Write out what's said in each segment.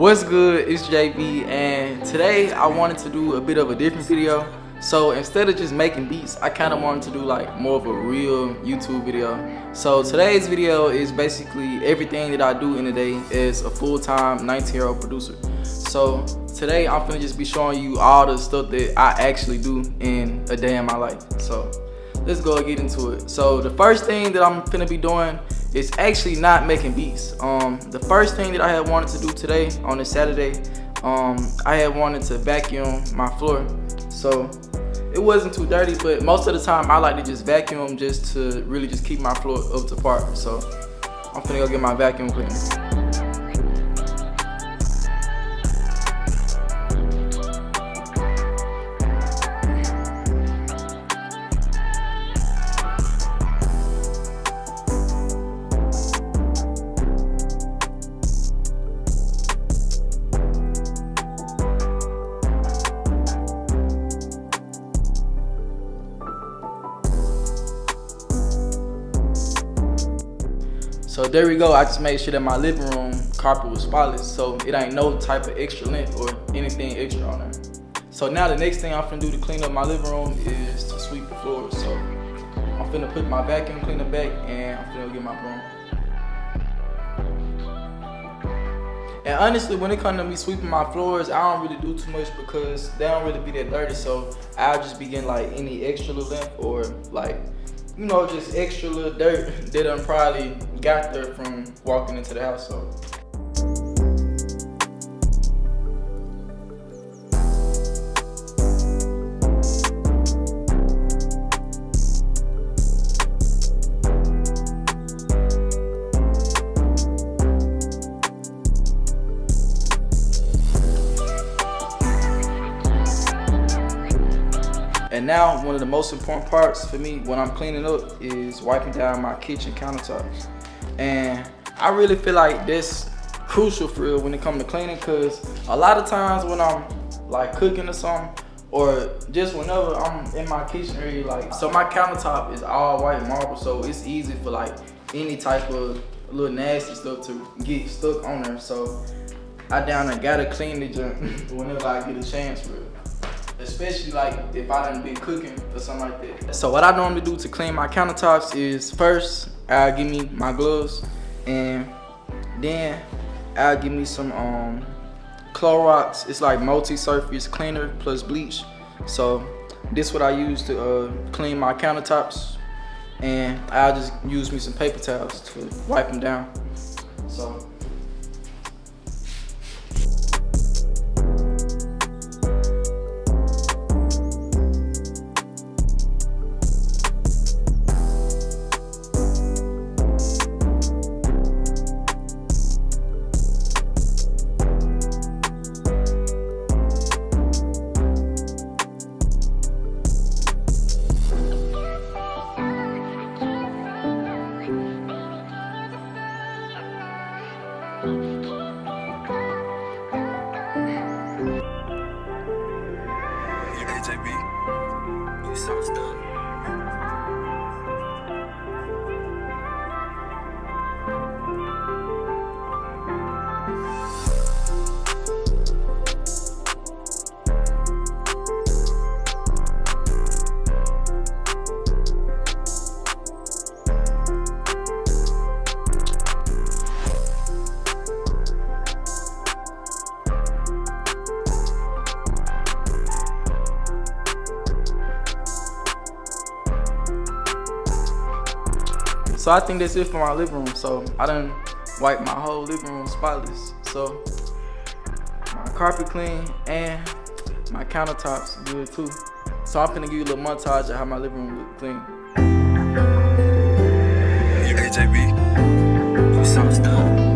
What's good? It's JB, and today I wanted to do a bit of a different video. So instead of just making beats, I kind of wanted to do like more of a real YouTube video. So today's video is basically everything that I do in a day as a full-time 19-year-old producer. So today I'm finna just be showing you all the stuff that I actually do in a day in my life. So let's go and get into it. So the first thing that I'm finna be doing is actually not making beats. The first thing that I had wanted to do today on this Saturday, I had wanted to vacuum my floor. So it wasn't too dirty, but most of the time I like to just vacuum just to really just keep my floor up to par. So I'm finna go get my vacuum cleaner. So there we go. I just made sure that my living room carpet was spotless, so it ain't no type of extra lint or anything extra on there. So now the next thing I'm finna do to clean up my living room is to sweep the floor. So I'm finna put my vacuum cleaner back and I'm finna get my broom. And honestly, when it comes to me sweeping my floors, I don't really do too much because they don't really be that dirty. So I'll just be getting like any extra little lint or like, you know, just extra little dirt that I probably got there from walking into the house. So and now, one of the most important parts for me when I'm cleaning up is wiping down my kitchen countertops. And I really feel like that's crucial for real when it comes to cleaning, because a lot of times when I'm like cooking or something, or just whenever I'm in my kitchen area, like, so my countertop is all white marble, so it's easy for like any type of little nasty stuff to get stuck on there. So I down there gotta clean it whenever I get a chance for real. Especially like if I done been cooking or something like that. So what I normally do to clean my countertops is first I'll give me my gloves, and then I'll give me some Clorox. It's like multi-surface cleaner plus bleach. So this is what I use to clean my countertops, and I'll just use me some paper towels to wipe them down. So jbsaucedup. So I think that's it for my living room. So I done wiped my whole living room spotless. So my carpet clean and my countertops good too. So I'm finna give you a little montage of how my living room look clean. Hey JB, you sound stuck.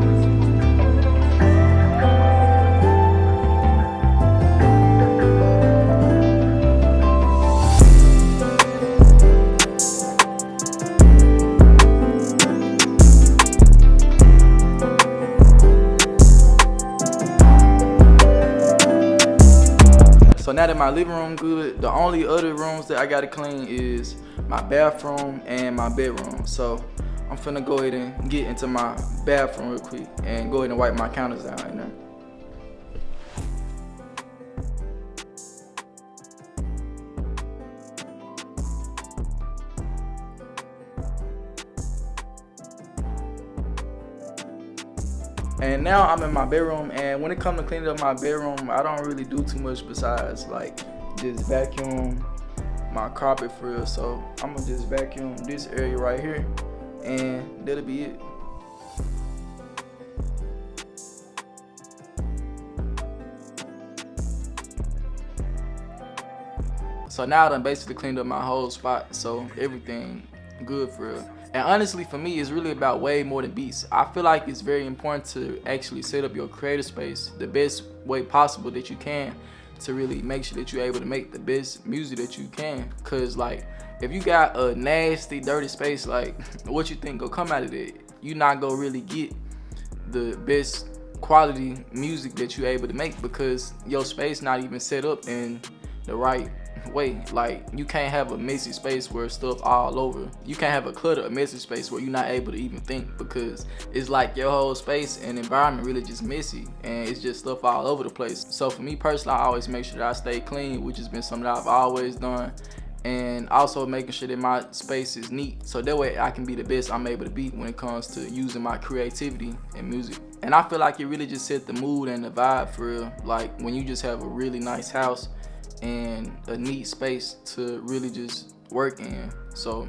So now that my living room good, the only other rooms that I gotta clean is my bathroom and my bedroom. So I'm finna go ahead and get into my bathroom real quick and go ahead and wipe my counters down right now. And now I'm in my bedroom, and when it comes to cleaning up my bedroom, I don't really do too much besides like just vacuum my carpet for real. So I'm gonna just vacuum this area right here, and that'll be it. So now I done basically cleaned up my whole spot, so everything good for real. And honestly, for me, it's really about way more than beats. I feel like it's very important to actually set up your creative space the best way possible that you can to really make sure that you're able to make the best music that you can. Cause like, if you got a nasty, dirty space, like what you think gonna come out of it? You're not gonna really get the best quality music that you're able to make because your space not even set up in the right way. Like, you can't have a messy space where stuff all over. You can't have a clutter, a messy space where you're not able to even think, because it's like your whole space and environment really just messy and it's just stuff all over the place. So for me personally, I always make sure that I stay clean, which has been something that I've always done, and also making sure that my space is neat, so that way I can be the best I'm able to be when it comes to using my creativity in music. And I feel like it really just set the mood and the vibe for real. Like, when you just have a really nice house and a neat space to really just work in. So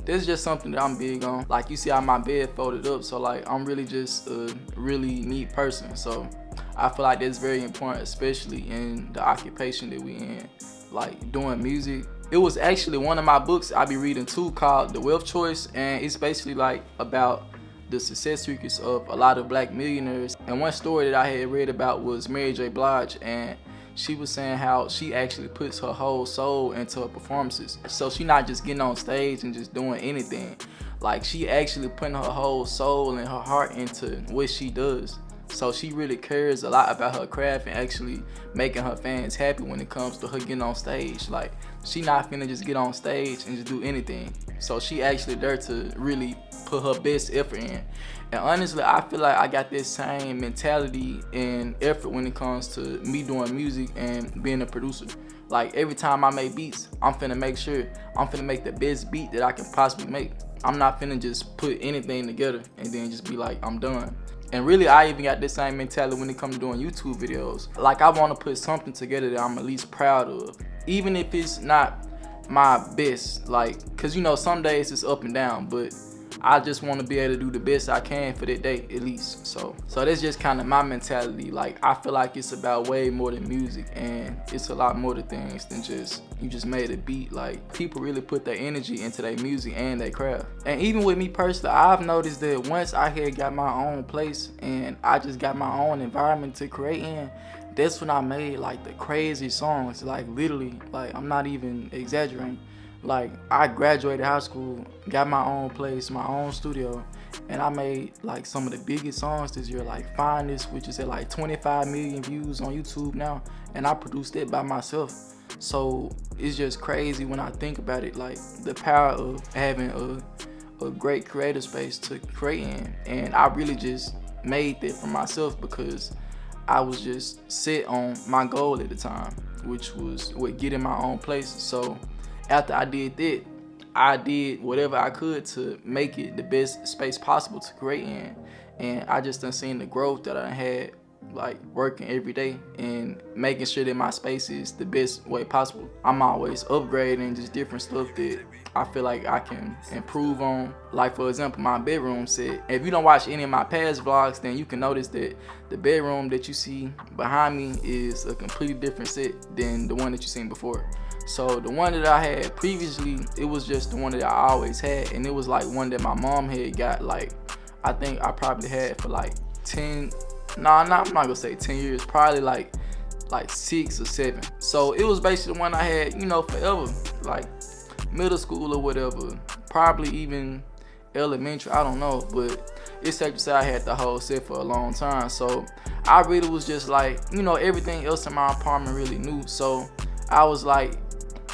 this is just something that I'm big on. Like, you see how my bed folded up, so like I'm really just a really neat person. So I feel like that's very important, especially in the occupation that we in, like doing music. It was actually one of my books I be reading too called The Wealth Choice, and it's basically like about the success secrets of a lot of black millionaires. And one story that I had read about was Mary J. Blige, and she was saying how she actually puts her whole soul into her performances. So she not just getting on stage and just doing anything. Like, she actually putting her whole soul and her heart into what she does. So she really cares a lot about her craft and actually making her fans happy when it comes to her getting on stage. Like, she not finna just get on stage and just do anything. So she actually there to really put her best effort in. And honestly, I feel like I got this same mentality and effort when it comes to me doing music and being a producer. Like, every time I make beats, I'm finna make sure I'm finna make the best beat that I can possibly make. I'm not finna just put anything together and then just be like, I'm done. And really, I even got this same mentality when it comes to doing YouTube videos. Like, I wanna put something together that I'm at least proud of, even if it's not my best. Like, cause you know, some days it's up and down, but I just want to be able to do the best I can for that day at least. So that's just kind of my mentality. Like, I feel like it's about way more than music, and it's a lot more to things than just you just made a beat. Like, people really put their energy into their music and their craft. And even with me personally, I've noticed that once I had got my own place and I just got my own environment to create in, that's when I made like the crazy songs. Like, literally, like, I'm not even exaggerating. Like, I graduated high school, got my own place, my own studio, and I made like some of the biggest songs this year, like Finest, which is at like 25 million views on YouTube now, and I produced it by myself. So it's just crazy when I think about it, like the power of having a great creative space to create in. And I really just made that for myself because I was just set on my goal at the time, which was getting my own place. So after I did that, I did whatever I could to make it the best space possible to create in. And I just done seen the growth that I had, like working every day and making sure that my space is the best way possible. I'm always upgrading just different stuff that I feel like I can improve on. Like, for example, my bedroom set. If you don't watch any of my past vlogs, then you can notice that the bedroom that you see behind me is a completely different set than the one that you seen before. So the one that I had previously, it was just the one that I always had, and it was like one that my mom had got, like, I think I probably had for like 10, I'm not gonna say 10 years, probably like 6 or 7. So it was basically the one I had, you know, forever, like middle school or whatever, probably even elementary, I don't know, but it's safe to say I had the whole set for a long time. So I really was just like, you know, everything else in my apartment really new. So I was like,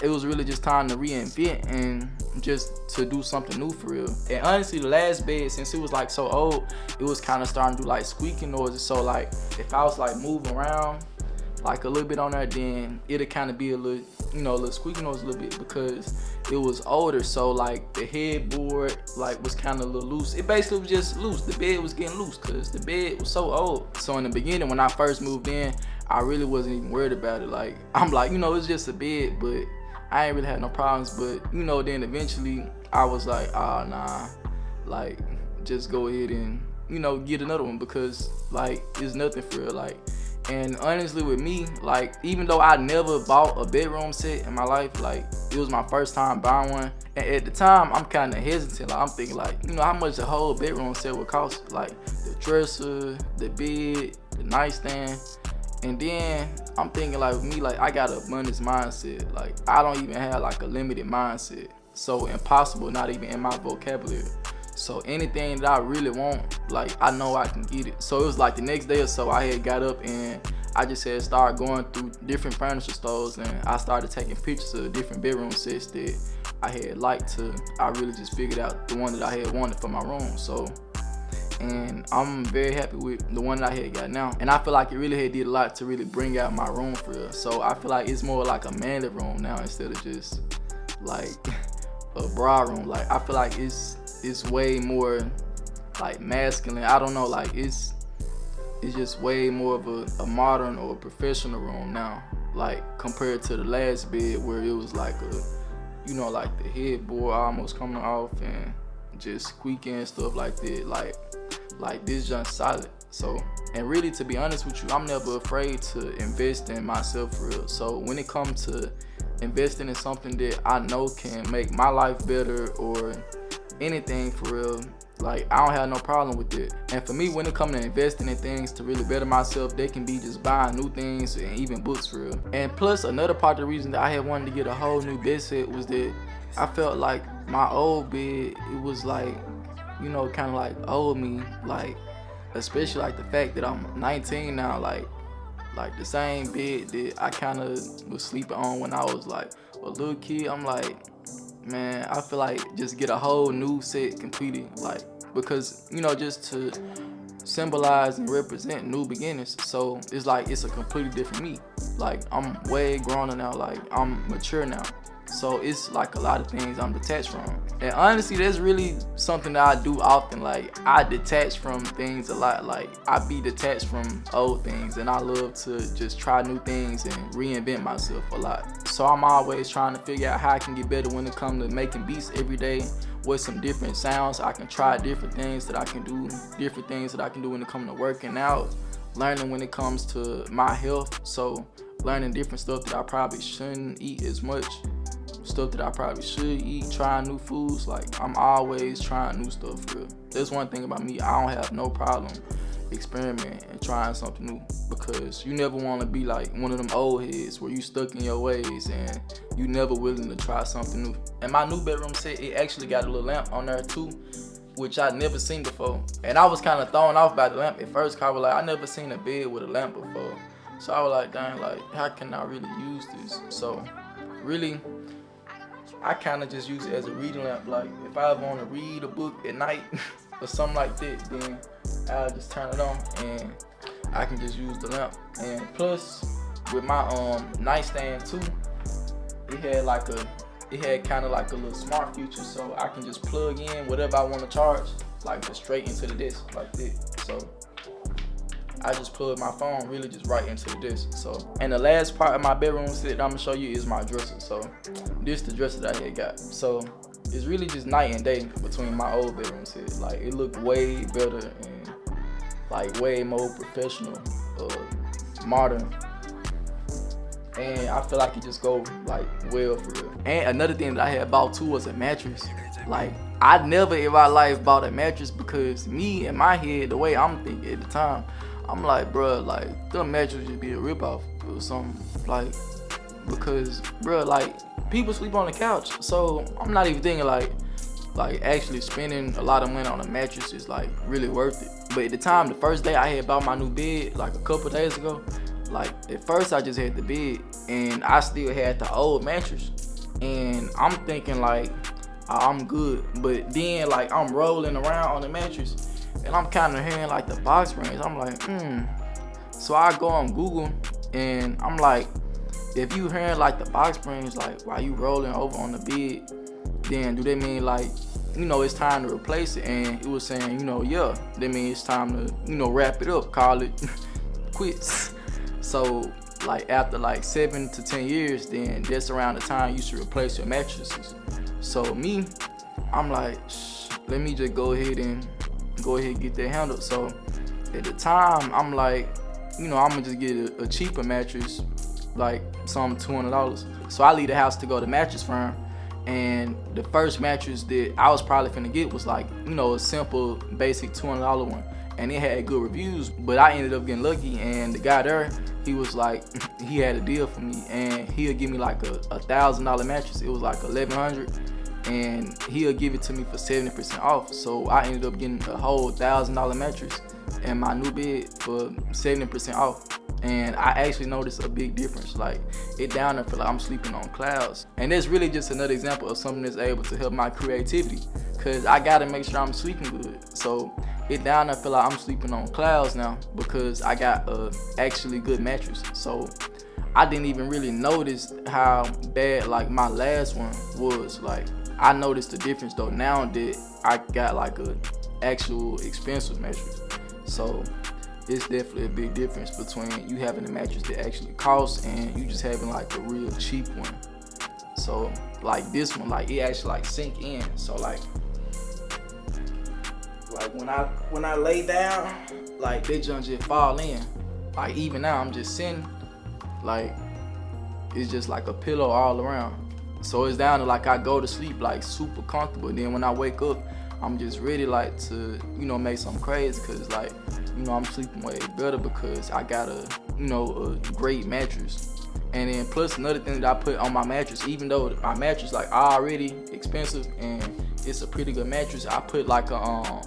it was really just time to reinvent and just to do something new for real. And honestly, the last bed, since it was like so old, it was kind of starting to do like squeaking noises. So like, if I was like moving around like a little bit on there, then it'll kind of be a little you know, a little squeaky noise a little bit because it was older. So like the headboard like was kind of a little loose. It basically was just loose. The bed was getting loose because the bed was so old. So in the beginning when I first moved in, I really wasn't even worried about it. Like I'm like, you know, it's just a bed, but I ain't really had no problems. But you know, then eventually I was like, nah, like just go ahead and, you know, get another one because like it's nothing for real. Like, and honestly with me, like even though I never bought a bedroom set in my life, like it was my first time buying one, and at the time I'm kind of hesitant. Like I'm thinking like, you know, how much a whole bedroom set would cost, like the dresser, the bed, the nightstand. And then I'm thinking like with me, like I got an abundance mindset. Like I don't even have like a limited mindset. So impossible, not even in my vocabulary. So anything that I really want, like I know I can get it. So it was like the next day or so I had got up and I just had started going through different furniture stores, and I started taking pictures of different bedroom sets that I had liked to. I really just figured out the one that I had wanted for my room. So, and I'm very happy with the one that I had got now. And I feel like it really had did a lot to really bring out my room for real. So I feel like it's more like a manly room now instead of just like a bra room. Like I feel like it's way more like masculine. I don't know, like it's just way more of a modern or a professional room now, like compared to the last bed where it was like a, you know, like the headboard almost coming off and just squeaking and stuff like that. Like this just solid. So, and really to be honest with you, I'm never afraid to invest in myself for real. So when it comes to investing in something that I know can make my life better or anything for real, like I don't have no problem with it. And for me, when it comes to investing in things to really better myself, they can be just buying new things and even books for real. And plus another part of the reason that I had wanted to get a whole new bed set was that I felt like my old bed, it was like, you know, kind of like old me, like especially like the fact that I'm 19 now, like the same bed that I kind of was sleeping on when I was like a little kid. I'm like, man, I feel like just get a whole new set completed, like because, you know, just to symbolize and represent new beginnings. So it's like it's a completely different me. Like I'm way grown now, like I'm mature now. So it's like a lot of things I'm detached from. And honestly, that's really something that I do often. Like I detach from things a lot. Like I be detached from old things, and I love to just try new things and reinvent myself a lot. So I'm always trying to figure out how I can get better when it comes to making beats every day with some different sounds. I can try different things that I can do, when it comes to working out, learning when it comes to my health. So learning different stuff that I probably shouldn't eat as much, stuff that I probably should eat, trying new foods. Like I'm always trying new stuff for real. That's one thing about me. I don't have no problem experimenting and trying something new, because you never want to be like one of them old heads where you stuck in your ways and you never willing to try something new. And my new bedroom set, it actually got a little lamp on there too, which I never seen before. And I was kind of thrown off by the lamp at first, cause I was like, I never seen a bed with a lamp before. So I was like, dang, like how can I really use this? So really, I kind of just use it as a reading lamp. Like if I want to read a book at night or something like that, then I'll just turn it on and I can just use the lamp. And plus with my nightstand too, it had kind of like a little smart feature, so I can just plug in whatever I want to charge, like just straight into the disc like that. So I just plug my phone really just right into the disc. So, and the last part of my bedroom set that I'm gonna show you is my dresser. So this the dresser that I had got. So it's really just night and day between my old bedroom set. Like it looked way better and like way more professional, modern. And I feel like it just go like well for real. And another thing that I had bought too was a mattress. Like I never in my life bought a mattress, because me in my head, the way I'm thinking at the time, I'm like, bruh, like the mattress should be a ripoff or something. Like, because bruh, like people sleep on the couch, so I'm not even thinking like actually spending a lot of money on a mattress is like really worth it. But at the time, the first day I had bought my new bed, like a couple days ago, like at first I just had the bed and I still had the old mattress, and I'm thinking like I'm good. But then like I'm rolling around on the mattress and I'm kind of hearing like the box rings. I'm like, So I go on Google and I'm like, if you hearing like the box springs like while you rolling over on the bed, then do they mean like, you know, it's time to replace it? And it was saying, you know, yeah, that means it's time to, you know, wrap it up, call it quits. So like after like 7 to 10 years, then that's around the time you should replace your mattresses. So me, I'm like, let me just go ahead and get that handled. So at the time, I'm like, you know, I'm gonna just get a cheaper mattress, like some $200. So I leave the house to go to Mattress Firm, and the first mattress that I was probably finna get was like, you know, a simple, basic $200 one. And it had good reviews, but I ended up getting lucky, and the guy there, he was like, he had a deal for me, and he'll give me like a $1,000 mattress. It was like $1,100, and he'll give it to me for 70% off. So I ended up getting a whole $1,000 mattress and my new bed for 70% off. And I actually noticed a big difference. Like, it down there feel like I'm sleeping on clouds. And that's really just another example of something that's able to help my creativity, cause I gotta make sure I'm sleeping good. So it down there feel like I'm sleeping on clouds now because I got a actually good mattress. So I didn't even really notice how bad like my last one was. Like, I noticed the difference though now that I got like a actual expensive mattress. So it's definitely a big difference between you having a mattress that actually costs and you just having like a real cheap one. So like this one, like it actually like sink in. So like when I lay down, like they just fall in. Like even now I'm just sitting, like it's just like a pillow all around. So it's down to like I go to sleep like super comfortable. Then when I wake up, I'm just ready like to, you know, make something crazy, cause like, you know, I'm sleeping way better because I got a, you know, a great mattress. And then plus another thing that I put on my mattress, even though my mattress like already expensive and it's a pretty good mattress, I put like a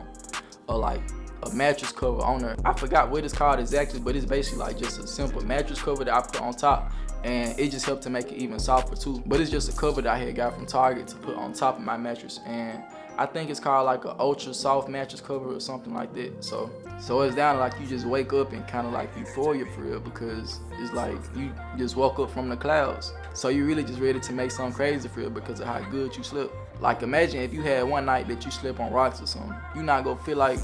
mattress cover on there. I forgot what it's called exactly, but it's basically like just a simple mattress cover that I put on top, and it just helped to make it even softer too. But it's just a cover that I had got from Target to put on top of my mattress, and I think it's called like an ultra soft mattress cover or something like that. So it's down to like you just wake up and kind of like euphoria for real, because it's like you just woke up from the clouds. So you really just ready to make something crazy for real because of how good you slept. Like imagine if you had one night that you slept on rocks or something, you not gonna feel like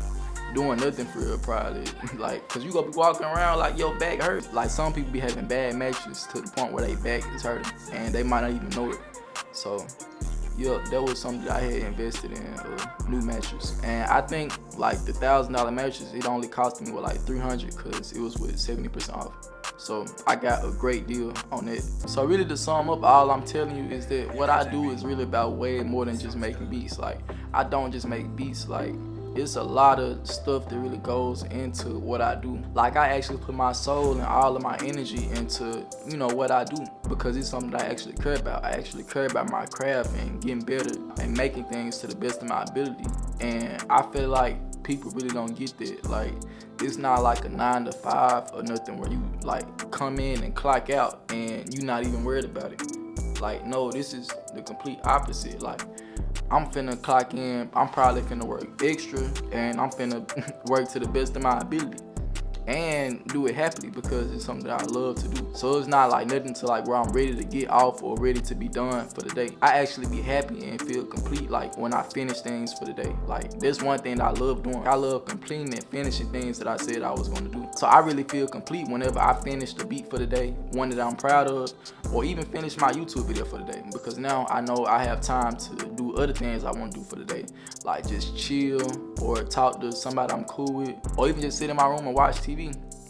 doing nothing for real probably. Like, cause you gonna be walking around like your back hurt. Like some people be having bad mattresses to the point where their back is hurting and they might not even know it. So yeah, that was something that I had invested in, a new mattress. And I think like the $1,000 mattress, it only cost me like $300 cause it was with 70% off. So I got a great deal on it. So really to sum up, all I'm telling you is that what I do is really about way more than just making beats. Like I don't just make beats, like it's a lot of stuff that really goes into what I do. Like I actually put my soul and all of my energy into, you know, what I do, because it's something that I actually care about. I actually care about my craft and getting better and making things to the best of my ability. And I feel like people really don't get that. Like it's not like a 9 to 5 or nothing where you like come in and clock out and you're not even worried about it. Like no, this is the complete opposite. Like I'm finna clock in, I'm probably finna work extra, and I'm finna work to the best of my ability and do it happily because it's something that I love to do. So it's not like nothing to like where I'm ready to get off or ready to be done for the day. I actually be happy and feel complete like when I finish things for the day. Like there's one thing that I love doing. I love completing and finishing things that I said I was gonna do. So I really feel complete whenever I finish the beat for the day, one that I'm proud of, or even finish my YouTube video for the day, because now I know I have time to do other things I want to do for the day, like just chill or talk to somebody I'm cool with, or even just sit in my room and watch TV.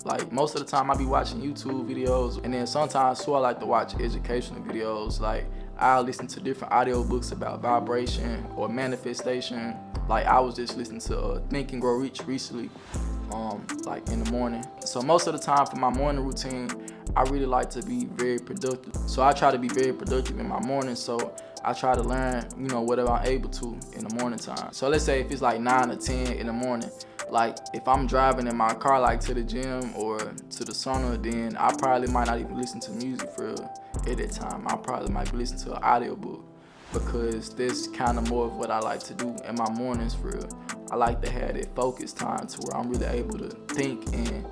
Like most of the time I be watching YouTube videos, and then sometimes too I like to watch educational videos. Like I'll listen to different audiobooks about vibration or manifestation. Like I was just listening to Think and Grow Rich recently, like in the morning. So most of the time for my morning routine, I really like to be very productive. So I try to be very productive in my morning. So I try to learn, you know, whatever I'm able to in the morning time. So let's say if it's like 9 or 10 in the morning, like if I'm driving in my car like to the gym or to the sauna, then I probably might not even listen to music for real at that time. I probably might be listening to an audiobook, because that's kind of more of what I like to do in my mornings for real. I like to have that focus time to where I'm really able to think and,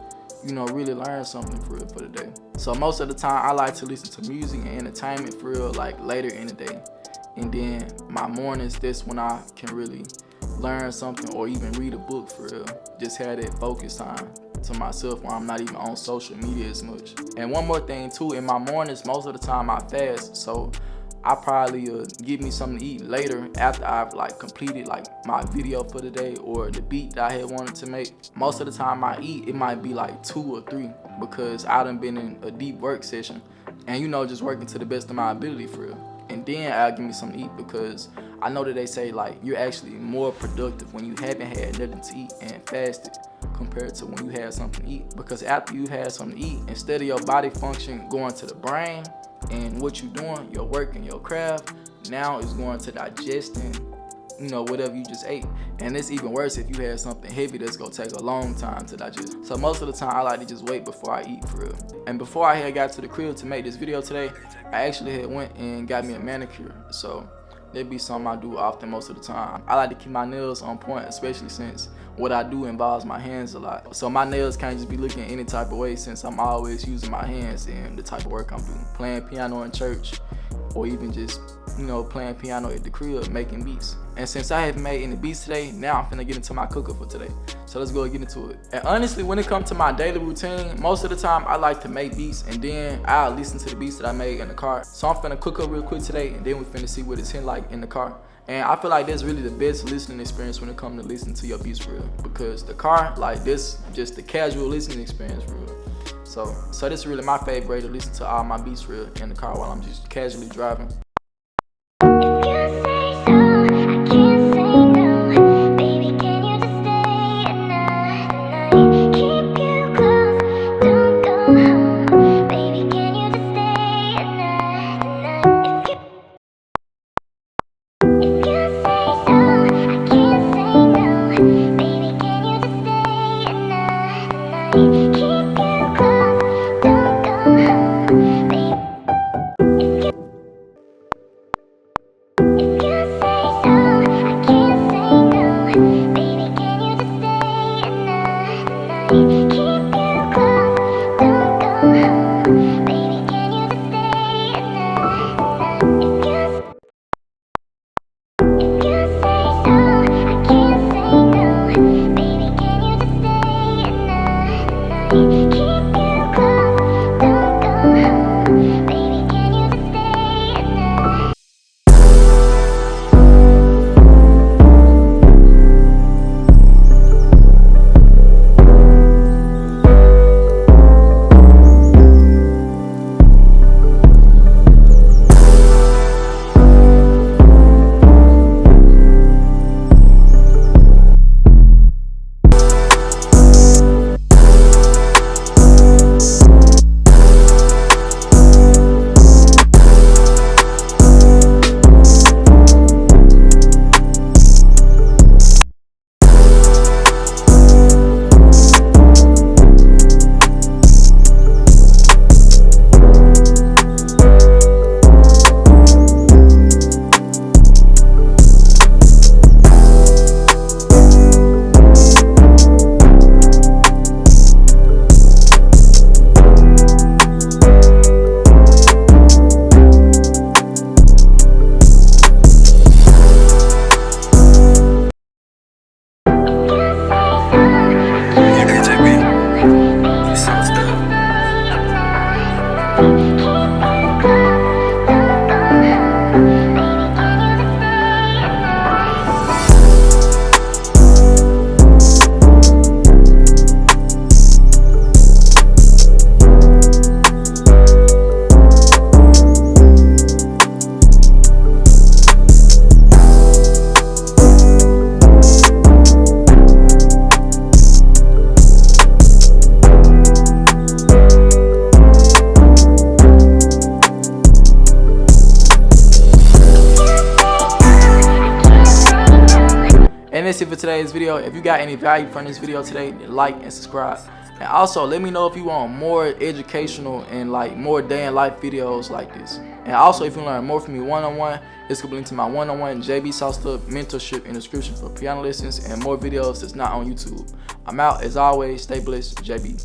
you know, really learn something for real for the day. So most of the time I like to listen to music and entertainment for real, like later in the day. And then my mornings, that's when I can really learn something or even read a book for real. Just have that focus time to myself when I'm not even on social media as much. And one more thing too, in my mornings, most of the time I fast. So I probably give me something to eat later after I've like completed like my video for the day or the beat that I had wanted to make. Most of the time I eat, it might be like 2 or 3 because I done been in a deep work session and just working to the best of my ability for real. And then I'll give me something to eat because I know that they say like you're actually more productive when you haven't had nothing to eat and fasted compared to when you had something to eat. Because after you had something to eat, instead of your body function going to the brain and what you're doing, your work and your craft, now it's going to digesting, whatever you just ate. And it's even worse if you had something heavy that's gonna take a long time to digest. So most of the time I like to just wait before I eat for real. And before I had got to the crib to make this video today, I actually had went and got me a manicure. So that'd be something I do often most of the time. I like to keep my nails on point, especially since what I do involves my hands a lot. So my nails can't just be looking any type of way since I'm always using my hands in the type of work I'm doing. Playing piano in church or even just, playing piano at the crib, making beats. And since I haven't made any beats today, now I'm finna get into my cookup for today. So let's go and get into it. And honestly, when it comes to my daily routine, most of the time I like to make beats and then I'll listen to the beats that I made in the car. So I'm finna cook up real quick today and then we finna see what it's hitting like in the car. And I feel like that's really the best listening experience when it comes to listening to your beats for real. Because the car, like this, just the casual listening experience for real. So this is really my favorite way to listen to all my beats for real in the car while I'm just casually driving. And that's it for today's video. If you got any value from this video today, then like and subscribe. And also let me know if you want more educational and like more day in life videos like this. And also if you learn more from me one-on-one, it's gonna be linked to my one-on-one jbsaucedup mentorship in the description for piano lessons and more videos that's not on YouTube. I'm out as always. Stay blessed, JB.